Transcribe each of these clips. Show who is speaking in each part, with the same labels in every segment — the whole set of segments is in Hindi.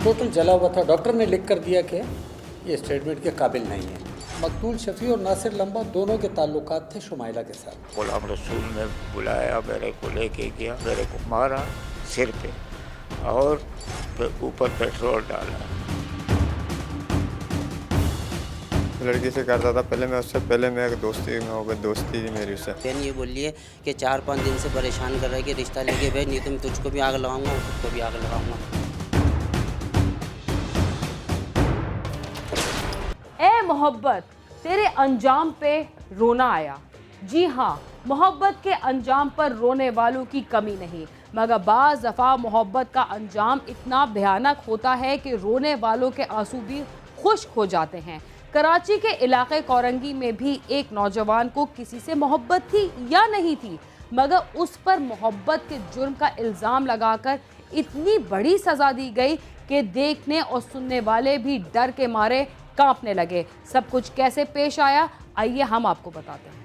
Speaker 1: टोटल जला हुआ था। डॉक्टर ने लिख कर दिया कि ये स्टेटमेंट के काबिल नहीं है। मकतूल शफी और नासिर लंबा दोनों के ताल्लुकात थे शुमाइला के साथ।
Speaker 2: गुलाम रसूल ने बुलाया, मेरे को लेके गया, मेरे को मारा सिर पे और ऊपर पेट्रोल डाला।
Speaker 3: लड़की से करता था पहले, मैं उससे पहले मैं दोस्ती थी मेरी उससे।
Speaker 4: बहन ये बोल रही है कि 4-5 दिन से परेशान कर रहा है कि रिश्ता लेके भेज, नहीं तो मैं तुझको भी आग लगाऊंगा और खुद को भी आग लगाऊंगा।
Speaker 5: ए मोहब्बत, तेरे अंजाम पे रोना आया। जी हाँ, मोहब्बत के अंजाम पर रोने वालों की कमी नहीं, मगर बाज़ दफ़ा मोहब्बत का अंजाम इतना भयानक होता है कि रोने वालों के आंसू भी खुश्क हो जाते हैं। कराची के इलाके कोरंगी में भी एक नौजवान को किसी से मोहब्बत थी या नहीं थी, मगर उस पर मोहब्बत के जुर्म का इल्ज़ाम लगाकर इतनी बड़ी सज़ा दी गई कि देखने और सुनने वाले भी डर के मारे कांपने लगे। सब कुछ कैसे पेश आया, आइए हम आपको बताते हैं।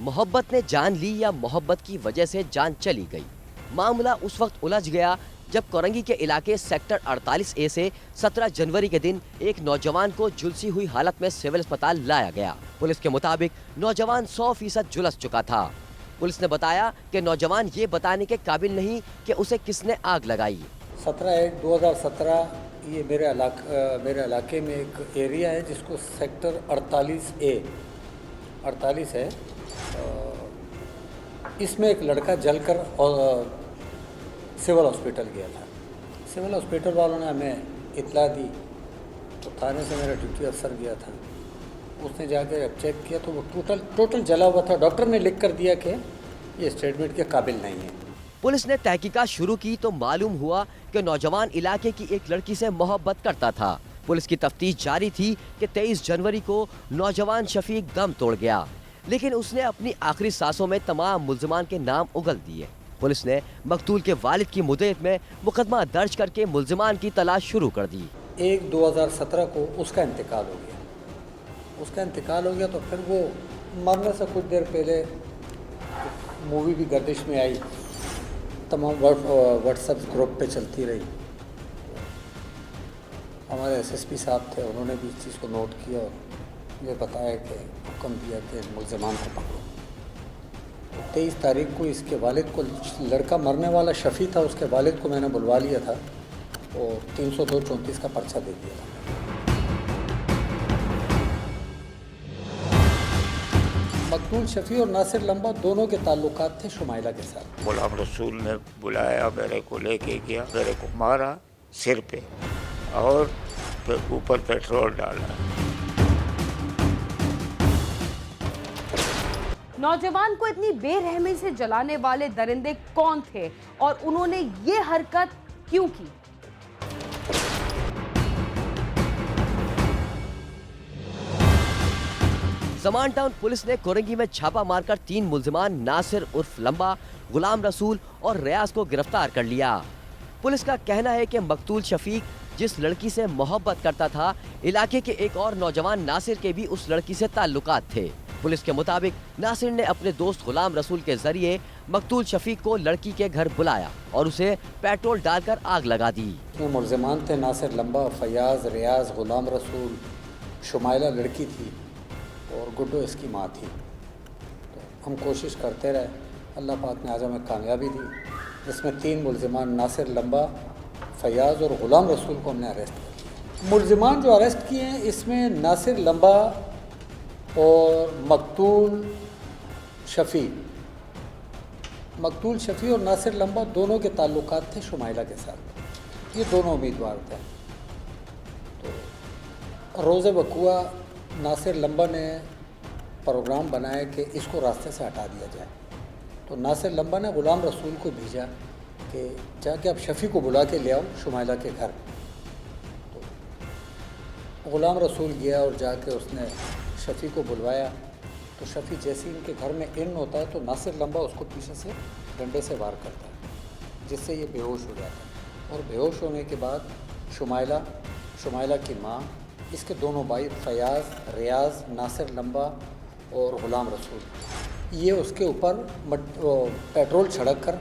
Speaker 6: मोहब्बत ने जान ली या मोहब्बत की वजह से जान चली गई। मामला उस वक्त उलझ गया जब कोरंगी के इलाके सेक्टर 48A से 17 जनवरी के दिन एक नौजवान को झुलसी हुई हालत में सिविल अस्पताल लाया गया। पुलिस के मुताबिक नौजवान 100% झुलस चुका था। पुलिस ने बताया कि नौजवान ये बताने के काबिल नहीं कि उसे किसने आग लगाई।
Speaker 1: 17/1/2017 ये मेरे इलाके में एक एरिया है जिसको सेक्टर 48A 48 है। इसमें एक लड़का जलकर सिविल हॉस्पिटल गया था। सिविल हॉस्पिटल वालों ने हमें इत्तला दी तो थाने से मेरा ड्यूटी अफसर गया था। उसने जाकर जब चेक किया तो वो टोटल जला हुआ था। डॉक्टर ने लिख कर दिया कि ये स्टेटमेंट के काबिल नहीं है।
Speaker 6: पुलिस ने तहकीकात शुरू की तो मालूम हुआ कि नौजवान इलाके की एक लड़की से मोहब्बत करता था। पुलिस की तफ्तीश जारी थी कि 23 जनवरी को नौजवान शफीक दम तोड़ गया, लेकिन उसने अपनी आखिरी सांसों में तमाम मुल्जिमान के नाम उगल दिए। पुलिस ने मकतूल के वालिद की मुद्दत में मुकदमा दर्ज करके मुल्जिमान की तलाश शुरू कर दी।
Speaker 1: 1/2017 को उसका इंतकाल हो गया। तो फिर वो मरने से कुछ देर पहले मूवी भी गर्दिश में आई, तमाम व्हाट्सएप ग्रुप पे चलती रही। हमारे SSP साहब थे, उन्होंने भी इस चीज़ को नोट किया और ये बताया कि हुक्म दिया कि मुल्ज़िमान को पकड़ो। 23 तारीख को इसके वालिद को, लड़का मरने वाला शफ़ी था, उसके वालिद को मैंने बुलवा लिया था और 302-34 का पर्चा दे दिया था। मकतूल शफ़ी और नासिर लंबा दोनों के ताल्लुकात थे शुमाइला के साथ।
Speaker 2: गुलाम रसूल ने बुलाया, मेरे को लेके गया, मेरे को मारा सिर पे और ऊपर पेट्रोल डाला।
Speaker 5: नौजवान को इतनी बेरहमी से जलाने वाले दरिंदे कौन थे और उन्होंने ये हरकत क्यों की?
Speaker 6: समान टाउन पुलिस ने कोरंगी में छापा मारकर 3 मुल्जिमान नासिर उर्फ लंबा, गुलाम रसूल और रियाज को गिरफ्तार कर लिया। पुलिस का कहना है कि मकतूल शफीक जिस लड़की से मोहब्बत करता था, इलाके के एक और नौजवान नासिर के भी उस लड़की से ताल्लुकात थे। पुलिस के मुताबिक नासिर ने अपने दोस्त गुलाम रसूल के जरिए मकतूल शफीक को लड़की के घर बुलाया और उसे पेट्रोल डालकर आग लगा दी।
Speaker 1: इसमें मुल्ज़िमान थे नासिर लंबा, फयाज, रियाज, गुलाम रसूल, शुमाइला लड़की थी और गुड्डो इसकी माँ थी। तो हम कोशिश करते रहे, अल्लाह पाक ने आज हमें कामयाबी दी, जिसमें 3 मुल्ज़िमान नासिर लंबा, फयाज और गुलाम रसूल को हमने अरेस्ट किया। मुल्ज़िमान जो अरेस्ट किए हैं इसमें नासिर लंबा और मकतूल शफ़ी और नासिर लंबा दोनों के ताल्लुकात थे शुमाइला के साथ। ये दोनों उम्मीदवार थे। तो रोज़े वक़ुआ नासिर लंबा ने प्रोग्राम बनाया कि इसको रास्ते से हटा दिया जाए। तो नासिर लंबा ने गुलाम रसूल को भेजा कि जाके आप शफ़ी को बुला के ले आओ शुमाइला के घर। तो गुलाम रसूल गया और जाके उसने शफ़ी को बुलवाया। तो शफ़ी जैसे इनके घर में इन होता है तो नासिर लंबा उसको पीछे से डंडे से वार करता है, जिससे ये बेहोश हो जाता है। और बेहोश होने के बाद शुमाइला की माँ इसके दोनों भाई फयाज़, रियाज, नासिर लंबा और ग़ुलाम रसूल ये उसके ऊपर पेट्रोल छिड़क कर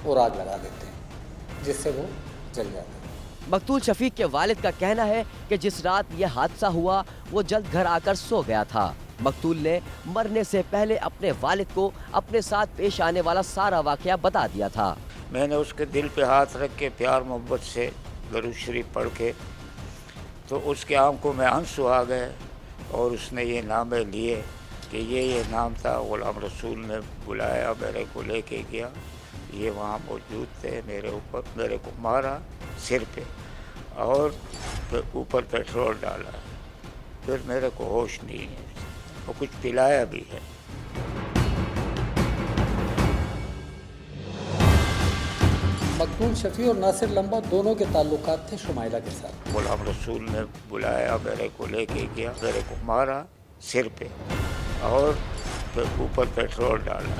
Speaker 1: और आग लगा देते हैं, जिससे वो जल जाता है।
Speaker 6: मकतूल शफीक के वालिद का कहना है कि जिस रात यह हादसा हुआ वो जल्द घर आकर सो गया था। मकतूल ने मरने से पहले अपने वालिद को अपने साथ पेश आने वाला सारा वाकया बता दिया था।
Speaker 2: मैंने उसके दिल पे हाथ रख के प्यार मोहब्बत से दरूद शरीफ पढ़ के तो उसके आंखों में आंसू आ गए और उसने ये नामे लिए कि ये नाम था। ग़ुलाम रसूल ने बुलाया, मेरे को लेके गया, ये वहाँ मौजूद थे, मेरे को मारा सिर पे और ऊपर पेट्रोल डाला, फिर मेरे को होश नहीं है और कुछ पिलाया भी है।
Speaker 1: मकतूल शफी और नासिर लंबा दोनों के ताल्लुकात थे शुमाइला के साथ।
Speaker 2: ग़ुलाम रसूल ने बुलाया, मेरे को लेके गया, मेरे को मारा सिर पे और ऊपर पेट्रोल डाला।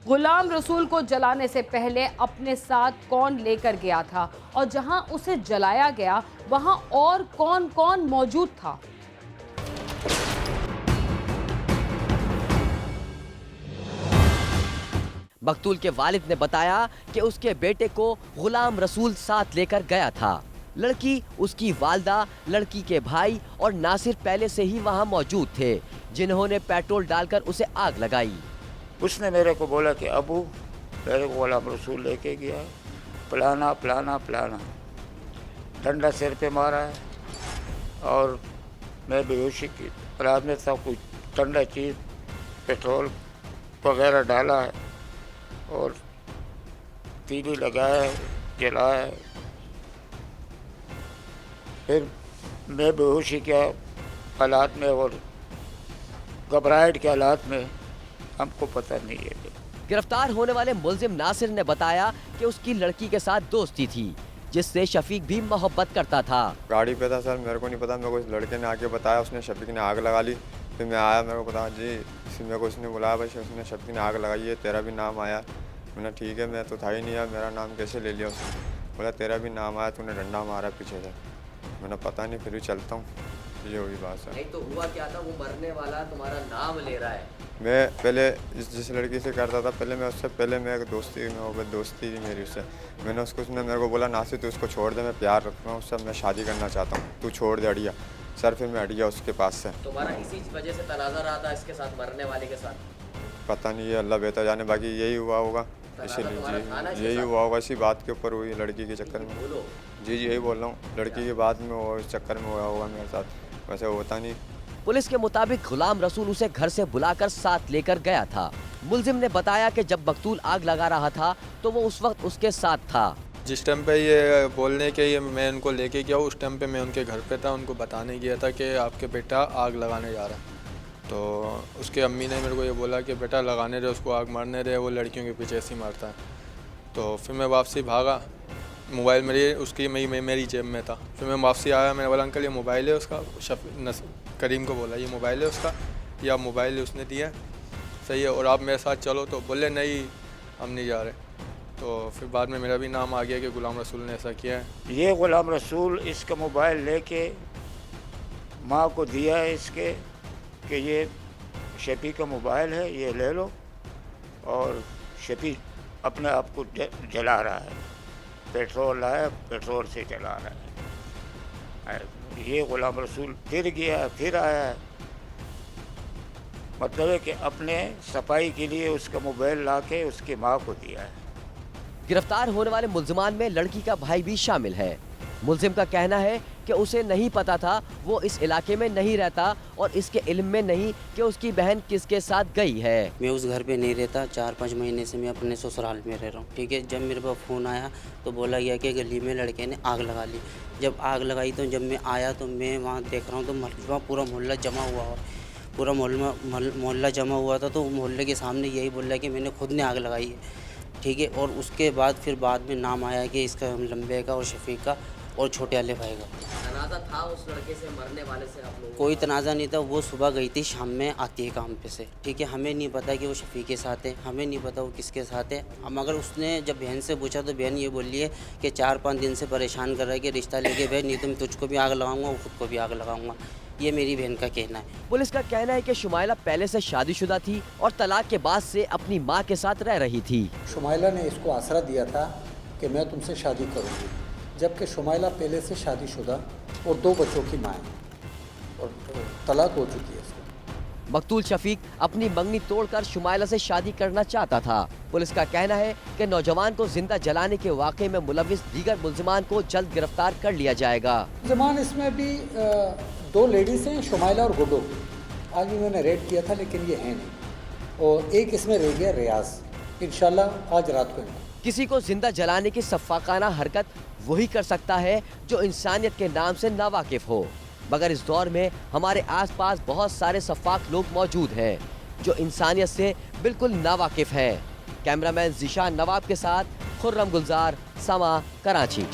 Speaker 5: गुलाम रसूल को जलाने से पहले अपने साथ कौन लेकर गया था और जहां उसे जलाया गया वहां और कौन कौन मौजूद था?
Speaker 6: मकतूल के वालिद ने बताया कि उसके बेटे को गुलाम रसूल साथ लेकर गया था। लड़की, उसकी वालदा, लड़की के भाई और नासिर पहले से ही वहां मौजूद थे, जिन्होंने पेट्रोल डालकर उसे आग लगाई।
Speaker 2: उसने मेरे को बोला कि अबू मेरे को ग़ुलाम रसूल लेके गया, प्लाना प्लाना प्लाना, डंडा सिर पे मारा है और मैं बेहोशी की रात में था, कुछ ठंडा चीज़ पेट्रोल वगैरह डाला है और तीली लगाया है, जलाया है। फिर मैं बेहोशी के हालात में और घबराहट के हालात में, हमको पता नहीं है।
Speaker 6: गिरफ्तार होने वाले मुलजिम नासिर ने बताया कि उसकी लड़की के साथ दोस्ती थी, जिससे शफीक भी मोहब्बत करता था।
Speaker 3: गाड़ी पे था सर, मेरे को नहीं पता, मेरे को इस लड़के ने आके बताया, उसने शफीक ने आग लगा ली। फिर मैं आया, मेरे को पता जी, मेरे को उसने बुलाया, भाई उसने शफीक ने आग लगाई है, तेरा भी नाम आया। मैंने ठीक है, मैं तो था ही नहीं यार, मेरा नाम कैसे ले लिया उसने? बोला तेरा भी नाम आया, तूने डंडा मारा पीछे से। मैंने पता नहीं, फिर भी चलता हूँ। ये हुई बात सर।
Speaker 6: नहीं तो हुआ क्या था, वो मरने वाला तुम्हारा नाम ले रहा है।
Speaker 3: मैं पहले जिस लड़की से करता था, पहले मैं उससे पहले मैं एक दोस्ती थी मेरी उससे। मैंने उसने मेरे को बोला नासिर तू उसको छोड़ दे, मैं प्यार रखता हूँ उससे, मैं शादी करना चाहता हूँ, तू छोड़ दे अड़िया। सर फिर मैं हट गया उसके पास से।
Speaker 6: तुम्हारा इसी वजह से तनाज़ा रहा था इसके साथ, मरने वाले के साथ?
Speaker 3: पता नहीं है, अल्लाह बेहतर जाने, बाकी यही हुआ होगा, इसीलिए यही हुआ होगा, इसी बात के ऊपर हुई, लड़की के चक्कर में। जी यही बोल रहा हूँ, लड़की के बाद में वो इस चक्कर में हुआ होगा मेरे साथ, वैसे होता नहीं।
Speaker 6: पुलिस के मुताबिक गुलाम रसूल उसे घर से बुलाकर साथ लेकर गया था। मुलजिम ने बताया कि जब मकतूल आग लगा रहा था तो वो उस वक्त उसके साथ था।
Speaker 7: जिस टाइम पे ये बोलने के ये मैं उनको लेके गया, उस टाइम पे मैं उनके घर पे था, उनको बताने गया था कि आपके बेटा आग लगाने जा रहा है। तो उसके अम्मी ने मेरे को ये बोला कि बेटा लगाने रहे, उसको आग मारने रहे, वो लड़कियों के पीछे ऐसे ही मारता है। तो फिर मैं वापसी भागा, मोबाइल मेरी जेब में था। फिर मैं वापसी आया, मैंने बोला अंकल ये मोबाइल है उसका, करीम को बोला ये मोबाइल है उसका, या मोबाइल उसने दिया सही है और आप मेरे साथ चलो। तो बोले नहीं हम नहीं जा रहे। तो फिर बाद में मेरा भी नाम आ गया कि गुलाम रसूल ने ऐसा किया है।
Speaker 2: ये गुलाम रसूल इसका मोबाइल लेके माँ को दिया है इसके कि ये शफी का मोबाइल है, ये ले लो, और शफी अपने आप को जला रहा है, पेट्रोल लाया, पेट्रोल से जला रहा है। ये गुलाम रसूल फिर गया, फिर आया है, मतलब है कि अपने सफाई के लिए उसका मोबाइल लाके उसकी माँ को दिया है।
Speaker 6: गिरफ्तार होने वाले मुल्जिमान में लड़की का भाई भी शामिल है। मुल्जिम का कहना है कि उसे नहीं पता था, वो इस इलाके में नहीं रहता और इसके इल्म में नहीं कि उसकी बहन किसके साथ गई है।
Speaker 4: मैं उस घर पे नहीं रहता, 4-5 महीने से मैं अपने ससुराल में रह रहा हूँ। ठीक है, जब मेरे पास फ़ोन आया तो बोला गया कि गली में लड़के ने आग लगा ली। जब आग लगाई तो जब मैं आया तो मैं वहाँ देख रहा हूँ तो वहाँ पूरा मोहल्ला जमा हुआ, और पूरा मोहल्ला जमा हुआ था। तो मोहल्ले के सामने यही बोल रहा है कि मैंने खुद ने आग लगाई है। ठीक है, और उसके बाद फिर बाद में नाम आया कि इसका लंबे का और शफीक का, और छोटे वाले भाई का।
Speaker 6: तनाज़ा था उस लड़के से, मरने वाले से आप लोगों
Speaker 4: कोई तनाज़ा नहीं था, वो सुबह गई थी, शाम में आती है काम पे से, ठीक है। हमें नहीं पता कि वो शफीक के साथ है, हमें नहीं पता वो किसके साथ है। हम अगर उसने जब बहन से पूछा तो बहन ये बोली है कि 4-5 दिन से परेशान कर रहा है कि रिश्ता लेके भेज, नहीं तो मैं तुझको भी आग लगाऊंगा और ख़ुद को भी आग लगाऊंगा। ये मेरी बहन का कहना है।
Speaker 6: पुलिस का कहना है कि शुमाइला पहले से शादीशुदा थी और तलाक के बाद से अपनी मां के साथ रह रही थी।
Speaker 1: शुमाइला ने इसको आसरा दिया था कि मैं तुमसे शादी करूँगी, जबकि शुमाइला पहले से शादीशुदा और 2 बच्चों की माँ है और तलाक हो चुकी है इसको।
Speaker 6: मकतूल शफीक अपनी मंगनी तोड़कर शुमाइला से शादी करना चाहता था। पुलिस का कहना है कि नौजवान को जिंदा जलाने के वाक़े में मुलविस दीगर मुल्जिमान को जल्द गिरफ्तार कर लिया जाएगा।
Speaker 1: मुल्जिमान इसमें भी 2 लेडीज़ हैं, शुमाइला और गुड्डो। आज भी मैंने रेड किया था लेकिन ये है नहीं, और एक इसमें रह गया रियाज। इंशाल्लाह आज रात को
Speaker 6: किसी को जिंदा जलाने की सफ़ाकाना हरकत वही कर सकता है जो इंसानियत के नाम से नावाकिफ हो, मगर इस दौर में हमारे आसपास बहुत सारे सफ़ाक लोग मौजूद हैं जो इंसानियत से बिल्कुल नावाकिफ हैं। कैमरामैन ज़िशान नवाब के साथ खुर्रम गुलजार, समा, कराची।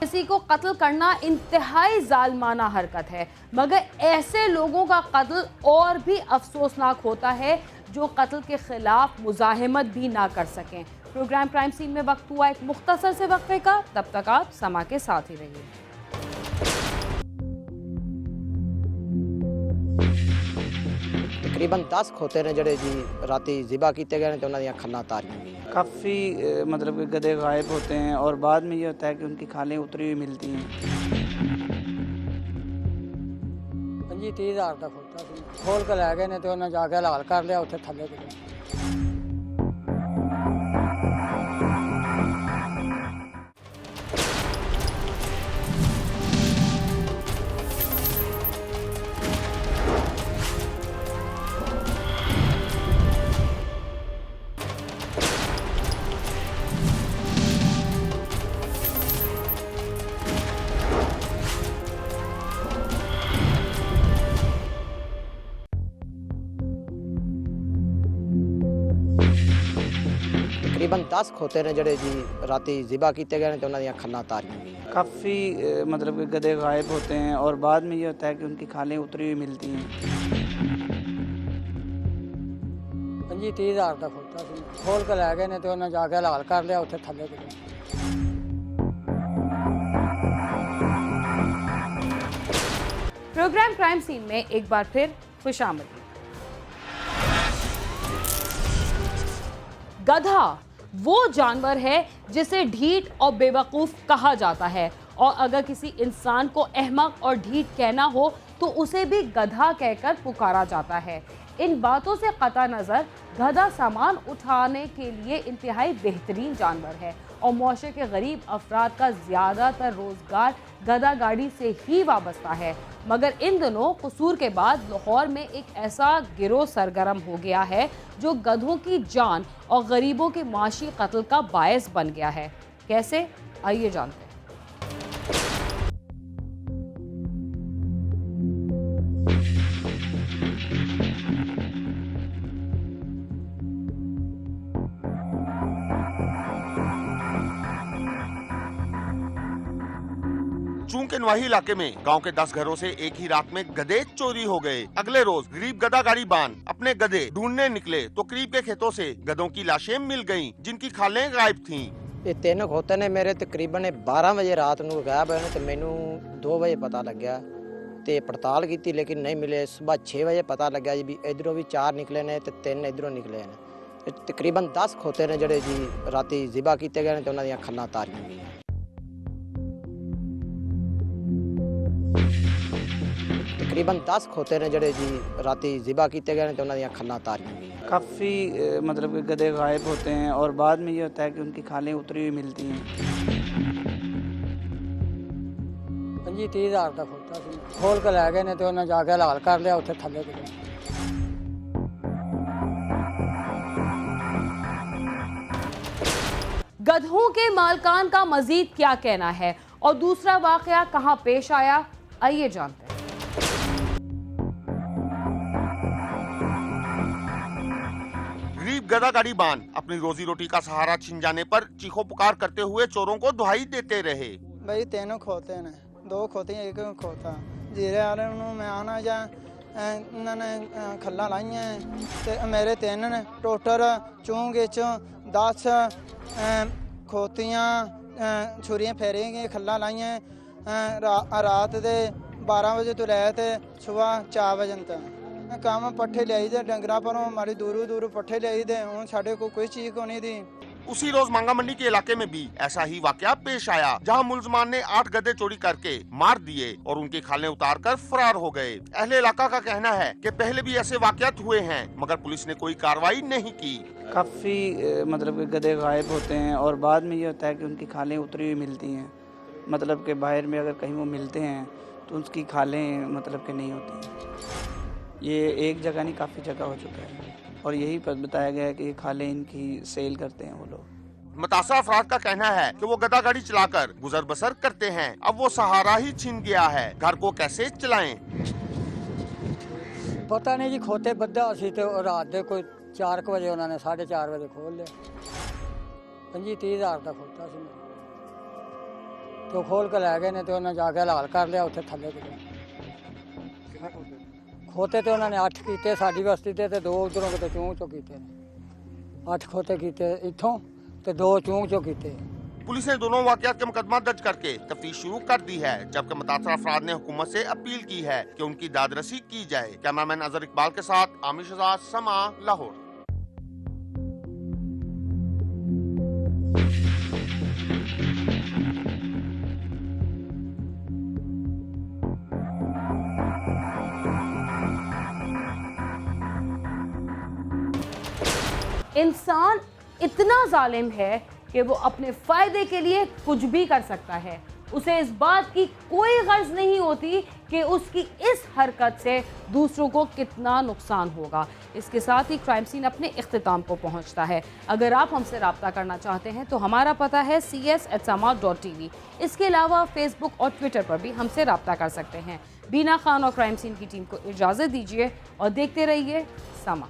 Speaker 5: किसी को कत्ल करना इंतहाई जालिमाना हरकत है, मगर ऐसे लोगों का कत्ल और भी अफसोसनाक होता है जो कत्ल के खिलाफ मुजाहिमत भी ना कर सकें। प्रोग्राम क्राइम सीन में वक्त हुआ एक मुख्तसर से वक्फे का, तब तक आप समा के साथ ही रहिए।
Speaker 8: तकरीबन 10 खोते ने जड़े जी राती ज़िबा किए गए तो उन्होंने खन्ना उतारियां गई।
Speaker 9: काफ़ी मतलब कि गधे गायब होते हैं और बाद में ये होता है कि उनकी खालें उतरी हुई मिलती हैं।
Speaker 8: 25-30 हज़ार का खोता खोल के लै गए ने तो उन्हें जाके हलाल कर लिया उत्थे थले किते। तकरीबन 10 खोते ने जड़े जी राती ज़िबा किए गए तो उन्होंने खन्ना उतारियां गई।
Speaker 9: काफ़ी मतलब कि गधे गायब होते हैं और बाद में ये होता है कि उनकी खालें उतरी हुई मिलती हैं।
Speaker 8: 25-30 हज़ार का खोता खोल के लै गए ने तो उन्हें जाके हलाल कर लिया उत्थे थले किते।
Speaker 5: प्रोग्राम क्राइम सीन में एक बार फिर खुशामदीद। गधा वो जानवर है जिसे ढीठ और बेवकूफ़ कहा जाता है, और अगर किसी इंसान को अहमक और ढीठ कहना हो तो उसे भी गधा कहकर पुकारा जाता है। इन बातों से कता नज़र गधा सामान उठाने के लिए इंतहाई बेहतरीन जानवर है, और मुआशरे के गरीब अफराद का ज़्यादातर रोज़गार गधा गाड़ी से ही वाबस्ता है। मगर इन दिनों कसूर के बाद लाहौर में एक ऐसा गिरोह सरगर्म हो गया है जो गधों की जान और गरीबों के माशी कत्ल का बायस बन गया है। कैसे, आइए जानते हैं।
Speaker 10: चूंकि नवाही इलाके में गांव के 10 घरों से एक ही रात में गधे चोरी हो गए। अगले रोज गरीब गधा गाड़ी बांध अपने गधे ढूंढने निकले तो करीब के खेतों से गधों की लाशें मिल गयीं, जिनकी खालें गायब थीं।
Speaker 8: ये 3 खोते ने मेरे तकरीबन 12 बजे रात को गायब होए तो मैनू 2 बजे पता लग्या ते पड़ताल की लेकिन नहीं मिले। सुबह 6 बजे पता लग्या जी भी इधरों भी 4 निकले ने ते 3 इधरों निकले ने। तकरीबन 10 खोते ने जड़े जी राती ज़िबा किए गए तो उन्होंने खन्ना उतारियां गई। तकरीबन 10 खोते ने जड़े जी राती ज़िबा किए गए तो उन्होंने खन्ना उतारियां गई।
Speaker 9: काफ़ी मतलब कि गधे गायब होते हैं और बाद में ये होता है कि उनकी खालें उतरी हुई मिलती हैं।
Speaker 8: 25-30 हज़ार का खोता खोल के लै गए ने तो उन्हें जाके हलाल कर लिया उत्थे थले किते।
Speaker 5: गधों के मालकान का मजीद क्या कहना है और दूसरा वाकया कहां पेश आया, आइए जानते हैं।
Speaker 10: गरीब गधा गाड़ी बांध अपनी रोजी रोटी का सहारा छिन जाने पर चीखों पुकार करते हुए चोरों को दुहाई देते रहे।
Speaker 11: ਬਈ 3 ਖੋਤੇ ਨੇ, 2 ਖੋਤੀਆਂ 1 ਖੋਤਾ। ਜੀਰੇ ਵਾਲੇ ਨੂੰ ਮੈਂ ਆਣਾ ਜਾਂ ਇਹਨਾਂ ਨੇ ਖੱਲਾਂ ਲਾਈਆਂ ਤੇ ਮੇਰੇ 3 ਨੇ ਟੋਟਲ ਚੂੰਗ ਵਿੱਚ 10 ਖੋਤੀਆਂ ਛੁਰੀਆਂ ਫੇਰੀਆਂ ਖੱਲਾਂ ਲਾਈਆਂ ਰਾਤ ਦੇ 12 ਵਜੇ ਤੋਂ ਲੈ ਤੇ ਸਵੇਰ 4 ਵਜੇ ਤੱਕ। ਕੰਮ ਪੱਠੇ ਲਿਆਈਦੇ डंगरा परों मारी दूरों पट्ठे लियाईदे हूँ साढ़े को कोई चीज़ को नहीं दी।
Speaker 10: उसी रोज मांगा मंडी के इलाके में भी ऐसा ही वाकया पेश आया, जहां मुलजमान ने 8 गधे चोरी करके मार दिए और उनकी खालें उतारकर फरार हो गए। अहले इलाका का कहना है कि पहले भी ऐसे वाकयात हुए हैं मगर पुलिस ने कोई कार्रवाई नहीं की।
Speaker 9: काफ़ी मतलब कि गधे गायब होते हैं और बाद में ये होता है कि उनकी खालें उतरी हुई मिलती हैं। मतलब कि बाहर में अगर कहीं वो मिलते हैं तो उसकी खालें मतलब कि नहीं होती। ये एक जगह नहीं काफ़ी जगह हो चुका है और यही बताया गया है कि खालें इनकी सेल करते हैं वो लोग।
Speaker 10: मुतासरा अफराद का कहना है कि वो गधा गाड़ी चलाकर गुजर बसर करते हैं, अब वो सहारा ही छीन गया है, घर को कैसे चलाएं?
Speaker 12: पता नहीं जी, खोते बद्धा सी ते रात दे कोई 4 बजे उन्होंने 4:30 बजे खोल लिया। 25-30 हज़ार का खोता सी तो खोल के लै गए ने तो उन्हें जाके हलाल कर लिया उत्थे थले। खोते तो उन्होंने 8 किए साडी बस्ती ते 2 उधरों किते चूंह चो किए। 8 खोते किए इथों ते 2 चूंह चो किए।
Speaker 10: पुलिस ने दोनों वाकयात के मुकदमा दर्ज करके तफ्तीश शुरू कर दी है, जबकि मुतासरा अफराद ने हुकूमत से अपील की है कि उनकी दादरसी की जाए। कैमरामैन अजहर इकबाल के साथ आमिर शहजाद, समा, लाहौर।
Speaker 5: इंसान इतना जालिम है कि वो अपने फ़ायदे के लिए कुछ भी कर सकता है। उसे इस बात की कोई गर्ज नहीं होती कि उसकी इस हरकत से दूसरों को कितना नुकसान होगा। इसके साथ ही क्राइम सीन अपने इख्तिताम को पहुंचता है। अगर आप हमसे रब्ता करना चाहते हैं तो हमारा पता है cs@sama.tv। इसके अलावा फेसबुक और ट्विटर पर भी हमसे रब्ता कर सकते हैं। बीना खान और क्राइम सीन की टीम को इजाज़त दीजिए और देखते रहिए समा।